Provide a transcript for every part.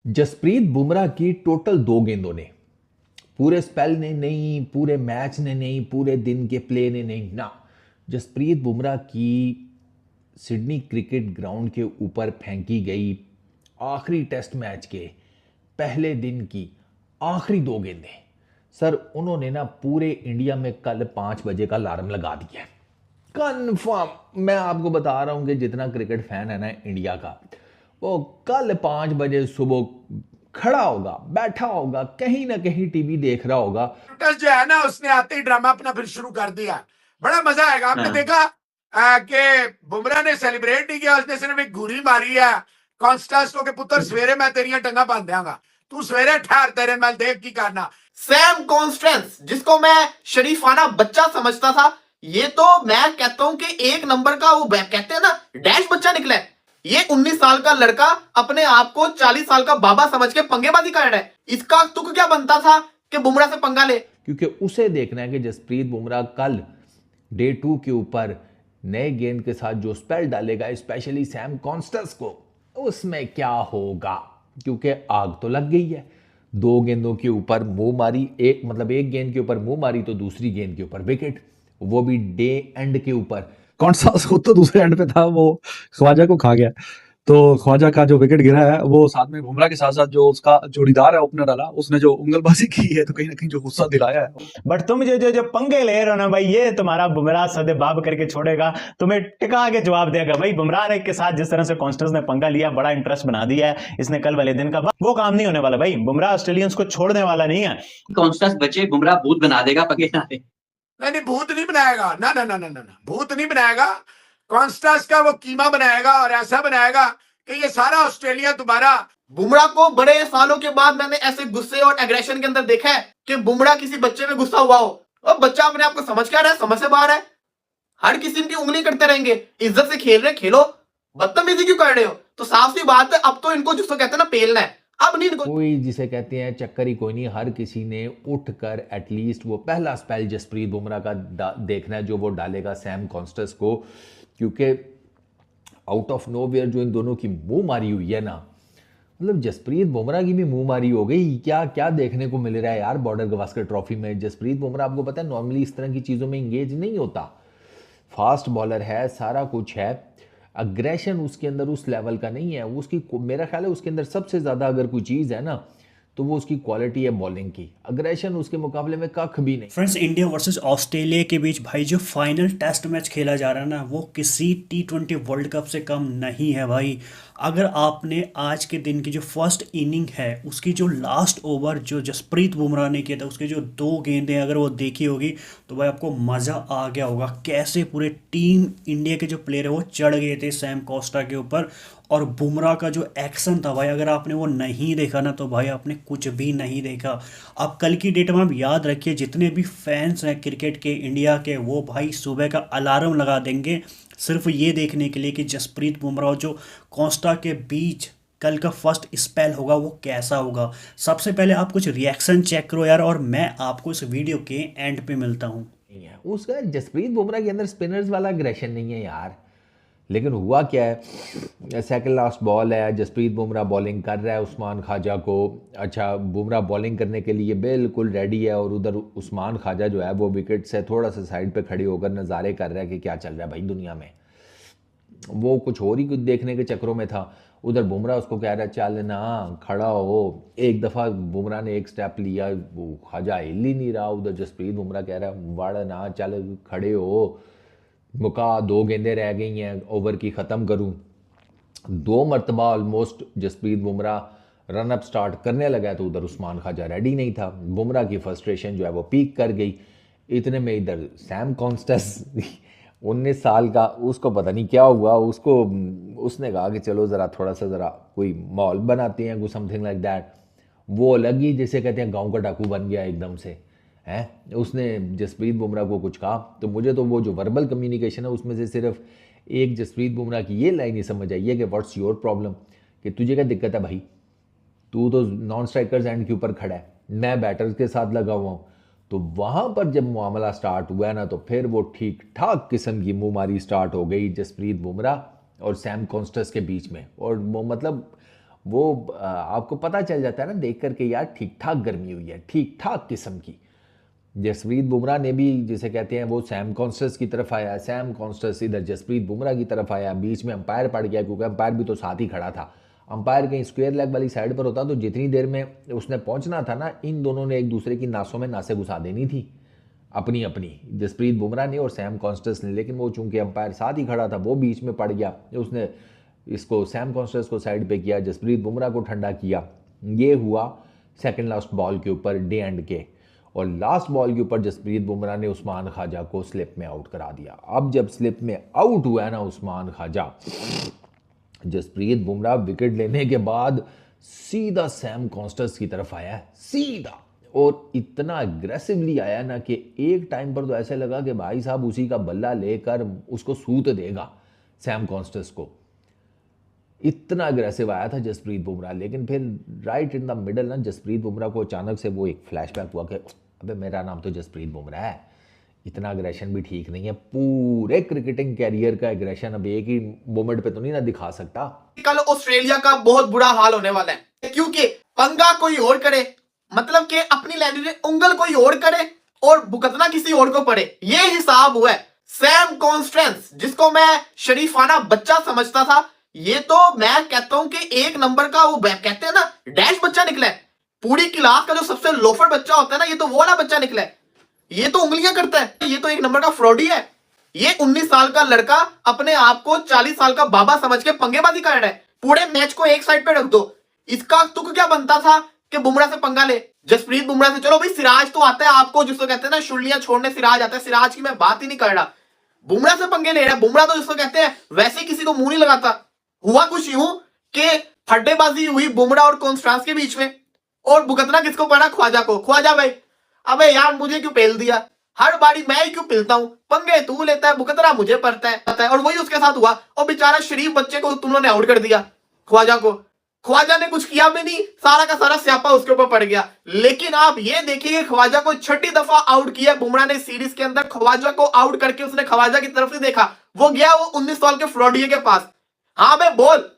जसप्रीत बुमराह की टोटल 2 गेंदों ने, पूरे स्पेल ने नहीं, पूरे मैच ने नहीं, पूरे दिन के प्ले ने नहीं ना, जसप्रीत बुमराह की सिडनी क्रिकेट ग्राउंड के ऊपर फेंकी गई आखिरी टेस्ट मैच के पहले दिन की आखिरी 2 गेंदें, सर उन्होंने ना पूरे इंडिया में कल 5 बजे का अलार्म लगा दिया है कन्फर्म। मैं आपको बता रहा हूं कि जितना क्रिकेट फैन है ना इंडिया का, वो कल 5 बजे सुबह खड़ा होगा, बैठा होगा, कहीं ना कहीं टीवी देख रहा होगा। जो है ना उसने आते ही ड्रामा अपना फिर शुरू कर दिया। बड़ा मजा आएगा। आपने देखा कि बुमराह ने सेलिब्रेट नहीं किया, उसने सिर्फ एक घूरी मारी है कॉन्स्टेंस को कि पुत्र सवेरे मैं तेरिया टंगा बांध देंगा, तू सवेरे ठहर, तेरे मैं देख की करना। सैम कॉन्स्टेंस जिसको मैं शरीफाना बच्चा समझता था, ये तो मैं कहता हूं कि एक नंबर का वो कहते हैं ना डैश बच्चा निकला है। ये 19 साल का लड़का अपने आप को 40 साल का बाबा समझ के पंगेबाजी कर रहा है। इसका तुक क्या बनता था कि बुमराह से पंगा ले, क्योंकि उसे देखना है कि जसप्रीत बुमराह कल डे 2 के ऊपर नए गेंद के साथ जो स्पेल डालेगा, स्पेशली सैम कॉन्स्टेंस को, उसमें क्या होगा। क्योंकि आग तो लग गई है, 2 गेंदों के ऊपर मुंह मारी, एक गेंद के ऊपर मुंह मारी तो दूसरी गेंद के ऊपर विकेट, वो भी डे एंड के ऊपर। कौन सा खुद तो दूसरे एंड पे था, वो ख्वाजा को खा गया। तो ख्वाजा का जो विकेट गिरा है वो साथ में बुमराह के साथ साथ जो उसका जोड़ीदार है ओपनर वाला, उसने जो उंगलबाजी की है, तो कहीं ना कहीं जो गुस्सा दिलाया है। बट तुम जो पंगे ले रहे हो ना भाई, ये तुम्हारा बुमराह सदे बाब करके छोड़ेगा, तुम्हें टिका के जवाब देगा भाई। बुमराह ने के साथ जिस तरह से कॉन्स्टेंस ने पंगा लिया, बड़ा इंटरेस्ट बना दिया है इसने कल वाले दिन का, वो काम नहीं होने वाला भाई। बुमराह ऑस्ट्रेलियंस को छोड़ने वाला नहीं है। कॉन्स्टेंस बचे, बुमराह भूत बना देगा पंगे ना दे। नहीं, भूत नहीं बनाएगा, ना ना ना ना ना, भूत नहीं बनाएगा। कॉन्स्टेंस का वो कीमा बनाएगा और ऐसा बनाएगा कि ये सारा ऑस्ट्रेलिया तुम्हारा। बुमराह को बड़े सालों के बाद मैंने ऐसे गुस्से और एग्रेशन के अंदर देखा है कि बुमराह किसी बच्चे पे गुस्सा हुआ हो, और बच्चा अपने आप को समझ क्या रहा है, समझ से बाहर है। हर किसी की उंगली करते रहेंगे, इज्जत से खेल रहे खेलो, बदतमीजी क्यों कर रहे हो। तो साफ सी बात है, अब तो इनको जिसको कहते हैं ना पेलना है, अब नहीं इनको। कोई जिसे कहते हैं चक्कर ही कोई नहीं, हर किसी ने उठकर एटलीस्ट वो पहला स्पेल जसप्रीत बुमराह का देखना है जो वो डालेगा सैम कॉन्स्टेंस को। क्योंकि आउट ऑफ नोवेयर जो इन दोनों की मुंह मारी हुई है ना, मतलब जसप्रीत बुमराह की भी मुंह मारी हो गई। क्या क्या देखने को मिल रहा है यार बॉर्डर गवास्कर ट्रॉफी में। जसप्रीत बुमराह आपको पता है नॉर्मली इस तरह की चीज़ों में इंगेज नहीं होता, फास्ट बॉलर है, सारा कुछ है, अग्रेशन उसके अंदर उस लेवल का नहीं है। उसकी मेरा ख्याल है उसके अंदर सबसे ज़्यादा अगर कोई चीज़ है ना तो वो उसकी क्वालिटी है बॉलिंग की, अग्रेशन उसके मुकाबले में कख भी नहीं। फ्रेंड्स, इंडिया वर्सेस ऑस्ट्रेलिया के बीच भाई जो फाइनल टेस्ट मैच खेला जा रहा है ना, वो किसी T20 वर्ल्ड कप से कम नहीं है भाई। अगर आपने आज के दिन की जो फर्स्ट इनिंग है उसकी जो लास्ट ओवर जो जसप्रीत बुमराह ने किया था, उसके जो 2 गेंदें अगर वो देखी होगी तो भाई आपको मज़ा आ गया होगा कैसे पूरे टीम इंडिया के जो प्लेयर है वो चढ़ गए थे सैम कोस्टा के ऊपर। और बुमराह का जो एक्शन था भाई, अगर आपने वो नहीं देखा ना तो भाई आपने कुछ भी नहीं देखा। आप कल की डेट में आप याद रखिए, जितने भी फैंस हैं क्रिकेट के इंडिया के, वो भाई सुबह का अलार्म लगा देंगे सिर्फ ये देखने के लिए कि जसप्रीत बुमराह जो कोस्टा के बीच कल का फर्स्ट स्पेल होगा वो कैसा होगा। सबसे पहले आप कुछ रिएक्शन चेक करो यार, और मैं आपको इस वीडियो के एंड पे मिलता हूँ। उसका जसप्रीत बुमराह के अंदर स्पिनर्स वाला अग्रेशन नहीं है यार। लेकिन हुआ क्या है, सेकंड लास्ट बॉल है, जसप्रीत बुमराह बॉलिंग कर रहा है उस्मान ख्वाजा को। अच्छा, बुमराह बॉलिंग करने के लिए बिल्कुल रेडी है और उधर उस्मान ख्वाजा जो है वो विकेट से थोड़ा सा साइड पे खड़े होकर नज़ारे कर रहा है कि क्या चल रहा है भाई दुनिया में। वो कुछ और ही कुछ देखने के चक्करों में था। उधर बुमराह उसको कह रहा है चल ना खड़ा हो। एक दफ़ा बुमराह ने एक स्टेप लिया, वो ख्वाजा हिल ही नहीं रहा। उधर जसप्रीत बुमराह कह रहा है वाड़ ना, चल खड़े हो, मुका 2 गेंदें रह गई हैं, ओवर की ख़त्म करूं। 2 मरतबा almost Jasprit Bumrah run up start करने लगा तो उधर उस्मान ख्वाजा रेडी नहीं था। बुमराह की फ्रस्ट्रेशन जो है वो पीक कर गई। इतने में इधर सैम कॉन्स्टेंस 19 साल का, उसको पता नहीं क्या हुआ, उसने कहा कि चलो ज़रा थोड़ा सा ज़रा कोई माहौल बनाते हैं, कुछ समथिंग लाइक दैट। वो अलग ही जैसे कहते हैं गाँव का डाकू बन गया एकदम से है। उसने जसप्रीत बुमराह को कुछ कहा तो मुझे तो वो जो वर्बल कम्युनिकेशन है उसमें से सिर्फ एक जसप्रीत बुमराह की ये लाइन ही समझ आई है कि व्हाट्स योर प्रॉब्लम, कि तुझे क्या दिक्कत है भाई, तू तो नॉन स्ट्राइकर्स एंड के ऊपर खड़ा है, मैं बैटर्स के साथ लगा हुआ हूँ। तो वहाँ पर जब मामला स्टार्ट हुआ ना तो फिर वो ठीक ठाक किस्म की मुँहमारी स्टार्ट हो गई जसप्रीत बुमराह और सैम कॉन्स्टेंस के बीच में। और वो मतलब वो आपको पता चल जाता है ना देख करके यार ठीक ठाक गर्मी हुई है, ठीक ठाक किस्म की। जसप्रीत बुमराह ने भी जिसे कहते हैं वो सैम कॉन्स्टेंस की तरफ आया, सैम कॉन्स्टेंस इधर जसप्रीत बुमराह की तरफ आया, बीच में अंपायर पड़ गया क्योंकि अंपायर भी तो साथ ही खड़ा था। अंपायर कहीं स्क्वायर लेग वाली साइड पर होता तो जितनी देर में उसने पहुंचना था ना, इन दोनों ने एक दूसरे की नासों में नासें घुसा देनी थी अपनी अपनी, जसप्रीत बुमराह ने और सैम कॉन्स्टेंस ने। लेकिन वो चूंकि अंपायर साथ ही खड़ा था, वो बीच में पड़ गया, उसने इसको सैम कॉन्स्टेंस को साइड पे किया, जसप्रीत बुमराह को ठंडा किया। ये हुआ सेकंड लास्ट बॉल के ऊपर डे एंड के, और लास्ट बॉल के ऊपर जसप्रीत बुमराह ने उस्मान ख्वाजा को स्लिप में आउट करा दिया। अब जब स्लिप में आउट हुआ है ना उस्मान ख्वाजा, जसप्रीत बुमराह विकेट लेने के बाद सीधा सैम कॉन्स्टेंस की तरफ आया है, सीधा, और इतना अग्रेसिवली आया ना कि एक टाइम पर तो ऐसे लगा कि भाई साहब उसी का बल्ला लेकर उसको सूत देगा सैम कॉन्स्टेंस को, इतना अग्रेसिव आया था जसप्रीत बुमराह। लेकिन फिर राइट इन द मिडल ना जसप्रीत बुमराह को अचानक से वो एक फ्लैशबैक हुआ कि अबे मेरा नाम तो जसप्रीत बुमराह है, इतना अग्रेशन भी ठीक नहीं है। पूरे क्रिकेटिंग कैरियर का अग्रेशन अब एक ही मोमेंट पे तो नहीं ना दिखा सकता। कल ऑस्ट्रेलिया का बहुत बुरा हाल होने वाला है, क्योंकि पंगा कोई और करे, मतलब कि अपनी लैंग्वेज में उंगल कोई और करे और भुगतना किसी और को पड़े, ये हिसाब हुआ है। सैम कॉन्स्टेंस जिसको मैं शरीफाना बच्चा समझता था, ये तो मैं कहता हूं कि एक नंबर का वो कहते हैं ना डैश बच्चा निकला है। पूरी क्लास का जो सबसे लोफर बच्चा होता है ना, ये तो वो वाला बच्चा निकला है। ये तो उंगलियां करता है, ये तो एक नंबर का फ्रॉडी है। ये 19 साल का लड़का अपने आप को 40 साल का बाबा समझ के पंगेबाजी कर रहा है। पूरे मैच को एक साइड पे रख दो, इसका तुक क्या बनता था कि बुमराह से पंगा ले, जसप्रीत बुमराह से। चलो भाई सिराज तो आता है आपको, जिसको कहते हैं ना शुलियां छोड़ने सिराज आता है, सिराज की मैं बात ही नहीं कर रहा। बुमराह से पंगे ले रहा है, बुमराह तो जिसको कहते हैं वैसे किसी को मुंह नहीं लगाता। हुआ कुछ यूं कि फड्डेबाजी हुई बुमराह और कॉन्स्टेंस के बीच में, और भुगतना किसको पड़ा? ख्वाजा को। ख्वाजा भाई अबे यार मुझे क्यों पेल दिया, हर बारी मैं ही क्यों पिलता हूं, पंगे तू लेता है, भुगतना मुझे पड़ता है। और वही उसके साथ हुआ, और बेचारा शरीफ बच्चे को तुम लोगों ने आउट कर दिया, ख्वाजा को। ख्वाजा ने कुछ किया भी नहीं, सारा का सारा स्यापा उसके ऊपर पड़ गया। लेकिन आप ये देखिए ख्वाजा को 6ठी दफा आउट किया बुमराह ने सीरीज के अंदर। ख्वाजा को आउट करके उसने ख्वाजा की तरफ से देखा, वो गया वो 19 साल के फ्रॉडिये के पास। हाँ बे बोल,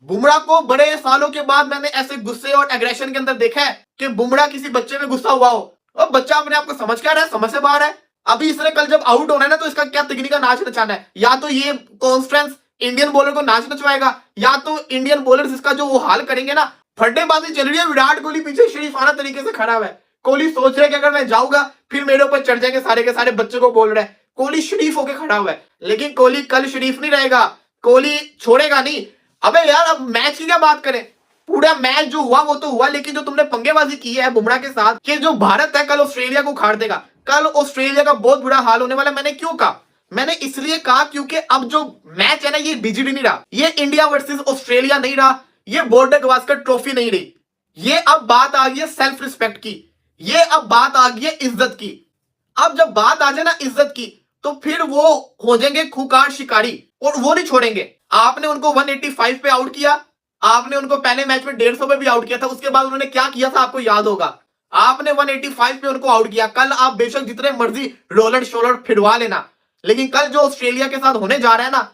बुमराह को बड़े सालों के बाद मैंने ऐसे गुस्से और एग्रेशन के अंदर देखा है कि बुमराह किसी बच्चे में गुस्सा हुआ हो, और बच्चा अपने आप को समझ क्या रहा है, समझ से बाहर है। अभी इसने कल जब आउट होना है ना, तो इसका क्या तिगनी का नाच नचाना है। या तो ये कॉन्स्टेंस इंडियन बॉलर को नाच नचवाएगा, या तो इंडियन बॉलर इसका जो वो हाल करेंगे ना। फड्डेबाजी चल रही है, विराट कोहली पीछे शरीफाना तरीके से खड़ा हुआ है। कोहली सोच रहा है कि अगर मैं जाऊंगा फिर मेरे ऊपर चढ़ जाएंगे सारे के सारे, बच्चे को बोल रहा है। कोहली शरीफ होकर खड़ा हुआ है, लेकिन कोहली कल शरीफ नहीं रहेगा, कोहली छोड़ेगा नहीं। अबे यार अब मैच की क्या बात करें, पूरा मैच जो हुआ वो तो हुआ, लेकिन जो तुमने पंगेबाजी की है बुमराह के साथ, कि जो भारत है कल ऑस्ट्रेलिया को उखाड़ देगा। कल ऑस्ट्रेलिया का बहुत बुरा हाल होने वाला। मैंने क्यों कहा? मैंने इसलिए कहा क्योंकि अब जो मैच है ना, ये बीजीडी नहीं रहा, ये इंडिया वर्सेस ऑस्ट्रेलिया नहीं रहा, ये बॉर्डर गवास्कर ट्रॉफी नहीं रही। ये अब बात आ गई है सेल्फ रिस्पेक्ट की, ये अब बात आ गई है इज्जत की। अब जब बात आ जाए ना इज्जत की, तो फिर वो हो जाएंगे खूंखार शिकारी, और वो नहीं छोड़ेंगे। आपने उनको 185 पे आउट किया, आपने उनको पहले मैच में 150 पे भी आउट किया था। उसके बाद उन्होंने क्या किया था आपको याद होगा, आपने 185 पे उनको आउट किया। कल आप बेशक जितने मर्जी रोलर शोलर फिरवा लेना, लेकिन कल जो ऑस्ट्रेलिया के साथ होने जा रहा है ना,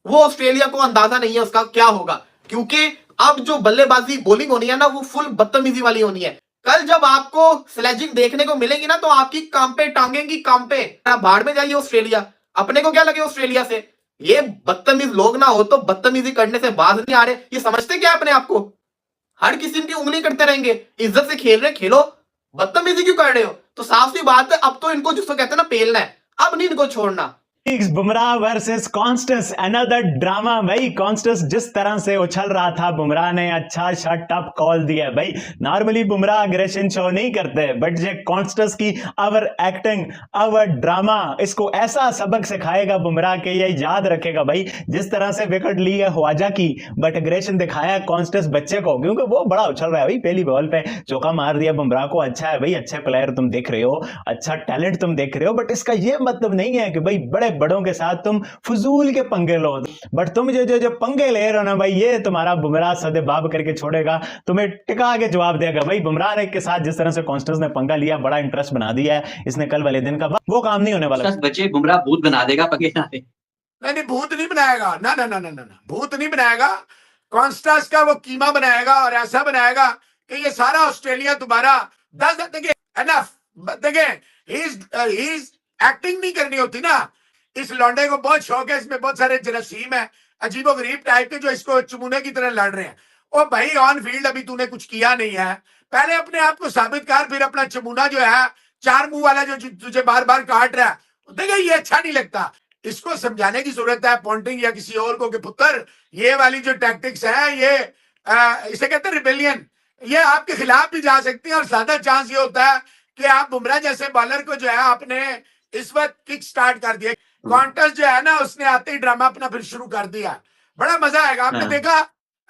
वो ऑस्ट्रेलिया को अंदाजा नहीं है उसका क्या होगा। क्योंकि अब जो बल्लेबाजी बॉलिंग होनी है ना, वो फुल बदतमीजी वाली होनी है। कल जब आपको स्लेजिंग देखने को मिलेगी ना, तो आपकी कांपे टांगेंगी, कांपे। आप बाहर में जाइए ऑस्ट्रेलिया, अपने को क्या लगे ऑस्ट्रेलिया से। ये बदतमीज लोग ना हो तो बदतमीजी करने से बाज नहीं आ रहे। ये समझते क्या अपने आप को, हर किसी की उंगली करते रहेंगे। इज्जत से खेल रहे खेलो, बदतमीजी क्यों कर रहे हो? तो साफ सी बात है, अब तो इनको जिसको कहते हैं ना पेलना है, अब नहीं इनको छोड़ना। Bumrah versus Constance, another drama भाई। कॉन्स्टेंस जिस तरह से उछल रहा था, बुमराह ने अच्छा सा टफ कॉल दिया भाई। नॉर्मली बुमराह अग्रेशन शो नहीं करते, बट ये कॉन्स्टेंस की अवर एक्टिंग, अवर ड्रामा, इसको ऐसा सबक सिखाएगा बुमराह के, ये याद रखेगा भाई। जिस तरह से विकेट ली है ख्वाजा की, बट अग्रेशन दिखाया कॉन्स्टेंस बच्चे को, क्योंकि वो बड़ा उछल रहा है भाई। पहली बॉल पे चौका मार दिया बुमराह को। अच्छा है भाई, अच्छे प्लेयर तुम देख रहे हो, अच्छा टैलेंट तुम देख रहे हो, बट इसका ये मतलब नहीं है कि भाई बड़े बड़ों के साथ तुम फजूल के पंगे लो। बट तुम जो पंगे ले रहे हो ना भाई, ये तुम्हारा बुमराह सदे बाब करके छोड़ेगा, तुम्हें टिका के जवाब देगा भाई। बुमराह ने के साथ जिस तरह से कॉन्स्टेंस ने पंगा लिया, बड़ा इंटरेस्ट बना दिया है इसने कल वाले दिन का, वो काम नहीं होने वाला। बच्चे बुमराह भूत बना देगा, पंगे ना ले। नहीं भूत नहीं बनाएगा, ना ना ना ना ना, भूत नहीं बनाएगा। कॉन्स्टास का वो कीमा बनाएगा और ऐसा बनाएगा कि ये सारा ऑस्ट्रेलिया तुम्हारा 10 देखिए एनफ देखिए ही इज एक्टिंग नहीं करनी होती ना। इस लौंडे को बहुत शौक है, इसमें बहुत सारे जरासीम है अजीबो गरीब टाइप के जो इसको चुमुने की तरह लड़ रहे हैं। ओ भाई ऑन फील्ड अभी तूने कुछ किया नहीं है, पहले अपने आप को साबित कर, फिर अपना चमुना जो है चार मुंह वाला जो तुझे बार बार काट रहा है देखिए ये अच्छा नहीं लगता। इसको समझाने की जरूरत है पॉन्टिंग या किसी और को कि पुत्र ये वाली जो टैक्टिक्स है ये इसे कहते हैं रिबेलियन, ये आपके खिलाफ भी जा सकती है और ज्यादा चांस ये होता है कि आप बुमराह जैसे बॉलर को जो है आपने इस वक्त किक स्टार्ट कर दिया। कॉन्टेस्ट जो है ना उसने आते ही ड्रामा अपना फिर शुरू कर दिया, बड़ा मजा आएगा। आपने देखा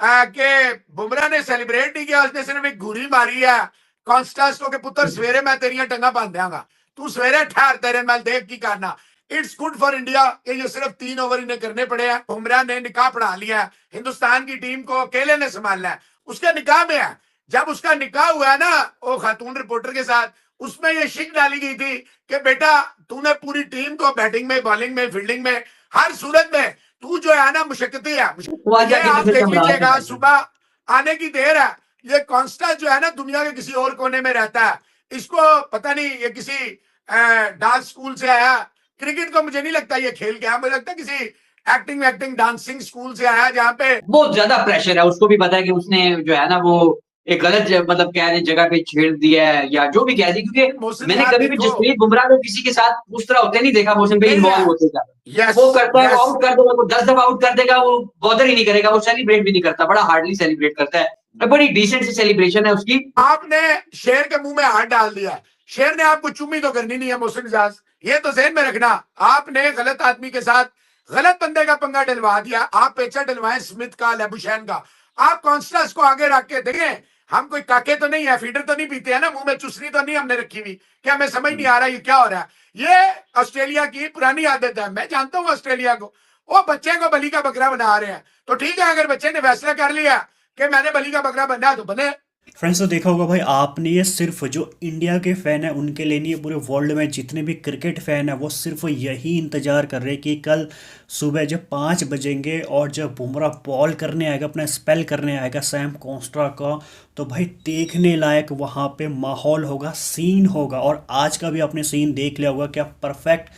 कि बुमराह ने सेलिब्रेट नहीं किया, उसने सिर्फ एक घूरी मारी है कॉन्स्टास को कि पुत्र सवेरे मैं तेरिया टंगा बांध देंगा, तू सवेरे ठहर तेरे मैं देख की करना। इट्स गुड फॉर इंडिया कि ये सिर्फ 3 ओवर इन्हें करने पड़े हैं। बुमराह ने निकाह पढ़ा लिया है, हिंदुस्तान की टीम को अकेले ने संभालना है, उसके निकाह में है। जब उसका निकाह हुआ है ना वो खातून रिपोर्टर के साथ, उसमें ये शिक डाली गई थी कि बेटा तूने पूरी टीम को बैटिंग में, बॉलिंग में, फील्डिंग में, हर सूरत में तू जो है ना मुशक्कती है। ये आप देख लीजिएगा, सुबह आने की देर है। ये कॉन्स्टा जो है ना दुनिया के किसी और कोने में रहता है, इसको पता नहीं ये किसी डांस स्कूल से आया। क्रिकेट को मुझे नहीं लगता ये खेल के आया, मुझे लगता है किसी एक्टिंग डांसिंग स्कूल से आया जहाँ पे बहुत ज्यादा प्रेशर है। उसको भी पता है कि उसने जो है ना वो एक गलत मतलब कह रहे जगह पे छेड़ दिया है या जो भी कह दी, क्योंकि मैंने कभी भी जसप्रीत बुमराह को किसी के साथ उस तरह होते नहीं देखा मोशन पे इन्वॉल्व होते जाता। वो करता है, आउट कर देगा, वो 10 दफा आउट कर देगा, वो बॉदर ही नहीं करेगा, वो सेलिब्रेट भी नहीं करता, बड़ा हार्डली सेलिब्रेट करता है। बड़ी डिसेंट सी सेलिब्रेशन है उसकी। आपने शेर के मुंह में हाथ डाल दिया, शेर ने आपको चुम्मी तो करनी नहीं है मोहसिन इजाज, ये तो ज़हन में रखना। आपने गलत आदमी के साथ गलत बंदे का पंगा डलवा दिया। आप पेचा डलवाएं स्मिथ का, लेबुशैन का, आप कॉन्स्टास को आगे रख के देखें। हम कोई काके तो नहीं है, फीडर तो नहीं पीते हैं ना, मुंह में चुसनी तो नहीं हमने रखी हुई कि हमें समझ नहीं आ रहा ये क्या हो रहा है। ये ऑस्ट्रेलिया की पुरानी आदत है, मैं जानता हूँ ऑस्ट्रेलिया को, वो बच्चे को बलि का बकरा बना रहे हैं। तो ठीक है, अगर बच्चे ने फैसला कर लिया कि मैंने बलि का बकरा बनना है तो बने। फ्रेंड्स तो देखा होगा भाई आपने, ये सिर्फ जो इंडिया के फ़ैन है उनके लिए नहीं है, पूरे वर्ल्ड में जितने भी क्रिकेट फ़ैन है वो सिर्फ यही इंतज़ार कर रहे हैं कि कल सुबह जब 5 बजेंगे और जब बुमराह बॉल करने आएगा, अपना स्पेल करने आएगा सैम कॉन्स्ट्रा का, तो भाई देखने लायक वहाँ पे माहौल होगा, सीन होगा। और आज का भी आपने सीन देख लिया होगा, क्या परफेक्ट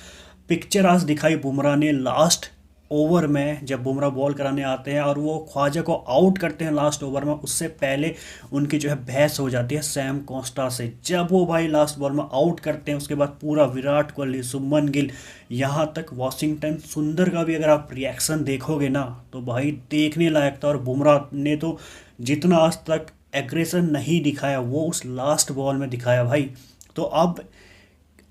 पिक्चर आज दिखाई बुमराह ने लास्ट ओवर में, जब बुमराह बॉल कराने आते हैं और वो ख्वाजा को आउट करते हैं लास्ट ओवर में। उससे पहले उनकी जो है बहस हो जाती है सैम कॉन्स्टा से, जब वो भाई लास्ट बॉल में आउट करते हैं। उसके बाद पूरा विराट कोहली, शुभमन गिल, यहाँ तक वाशिंगटन सुंदर का भी अगर आप रिएक्शन देखोगे ना तो भाई देखने लायक था। और बुमराह ने तो जितना आज तक एग्रेशन नहीं दिखाया वो उस लास्ट बॉल में दिखाया भाई। तो अब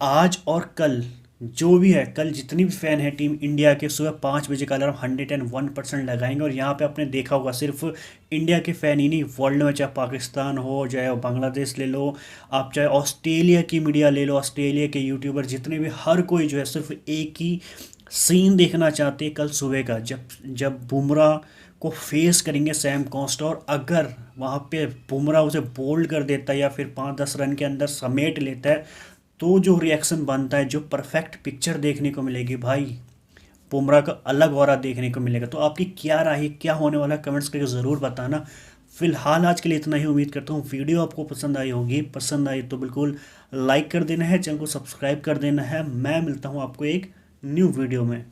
आज और कल जो भी है, कल जितनी भी फ़ैन है टीम इंडिया के, सुबह 5 बजे का अलार्म 101% लगाएंगे। और यहाँ पे आपने देखा होगा सिर्फ इंडिया के फ़ैन ही नहीं, वर्ल्ड में चाहे पाकिस्तान हो, चाहे बांग्लादेश ले लो आप, चाहे ऑस्ट्रेलिया की मीडिया ले लो, ऑस्ट्रेलिया के यूट्यूबर, जितने भी, हर कोई जो है सिर्फ एक ही सीन देखना चाहते हैं कल सुबह का, जब बुमराह को फेस करेंगे सैम कॉन्स्टा। और अगर वहाँ पे बुमराह उसे बोल्ड कर देता है या फिर 5-10 रन के अंदर समेट लेता है, तो जो रिएक्शन बनता है, जो परफेक्ट पिक्चर देखने को मिलेगी भाई, बुमराह का अलग ऑरा देखने को मिलेगा। तो आपकी क्या राय है, क्या होने वाला है, कमेंट्स करके ज़रूर बताना। फिलहाल आज के लिए इतना ही, उम्मीद करता हूँ वीडियो आपको पसंद आई होगी। पसंद आई तो बिल्कुल लाइक कर देना है, चैनल को सब्सक्राइब कर देना है। मैं मिलता हूँ आपको एक न्यू वीडियो में।